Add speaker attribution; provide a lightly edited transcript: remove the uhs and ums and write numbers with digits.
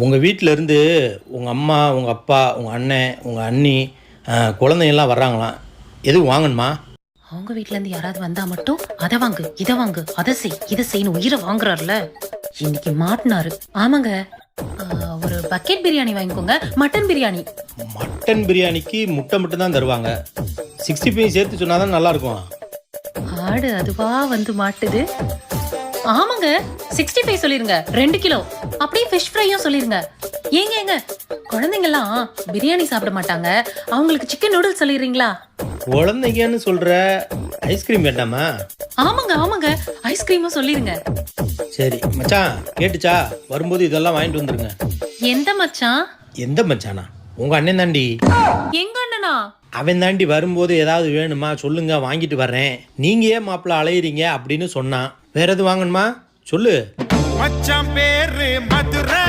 Speaker 1: உங்கள் வீட்டிலேருந்து உங்கள் அம்மா, உங்கள் அப்பா, உங்கள் அண்ணன், உங்கள் அண்ணி, குழந்தைங்கள்லாம் வர்றாங்களாம். எதுவும் வாங்கணுமா?
Speaker 2: அவங்க வீட்ல இருந்து யாராவது வந்தா மட்டும் அதை வாங்கு, இதை வாங்கு, அதை செய், இதை செய்யணும் உயிரை வாங்குறாருல. இன்னைக்கு மாட்டினாரு. ஆமாங்க. ஒரு பக்கெட் பிரியாணி வாங்கிக்கோங்க. மட்டன் பிரியாணி.
Speaker 1: மட்டன் பிரியாணிக்கு முட்டை மட்டும் தான் தருவாங்க. 65 சேர்த்து சொன்னால் தான் நல்லாயிருக்கும்.
Speaker 2: ஆடு அதுவா வந்து மாட்டுது. ஆமாங்க, 65 சொல்லிருங்க, 2 கிலோ. அப்படியே ஃபிஷ் ஃப்ரையும் சொல்லிருங்க. ஏங்க குழந்தைங்கலாம் பிரியாணி சாப்பிட மாட்டாங்க, அவங்களுக்கு சிக்கன் நூடுல்ஸ் சொல்லிடுறீங்களா?
Speaker 1: குழந்தைங்கன்னு சொல்கிற, ஐஸ்கிரீம் வேண்டாமா?
Speaker 2: ஆமாங்க ஐஸ்கிரீமும் சொல்லிருங்க.
Speaker 1: சரி மச்சான், கேட்டுச்சா? வரும்போது இதெல்லாம் வாங்கிட்டு வந்துருங்க.
Speaker 2: எந்த மச்சான்?
Speaker 1: எந்த மச்சானா? உங்கள் அண்ணன் தாண்டி.
Speaker 2: எங்க அண்ணனா?
Speaker 1: அவன் தாண்டி வரும்போது ஏதாவது வேணுமா சொல்லுங்க, வாங்கிட்டு வர்றேன். நீங்கள் ஏன் மாப்பிள்ள அலையிறீங்க அப்படின்னு சொன்னான். வேற எதுவும் வாங்கணுமா சொல்லு.
Speaker 3: மச்சான் பேரு மதுரை.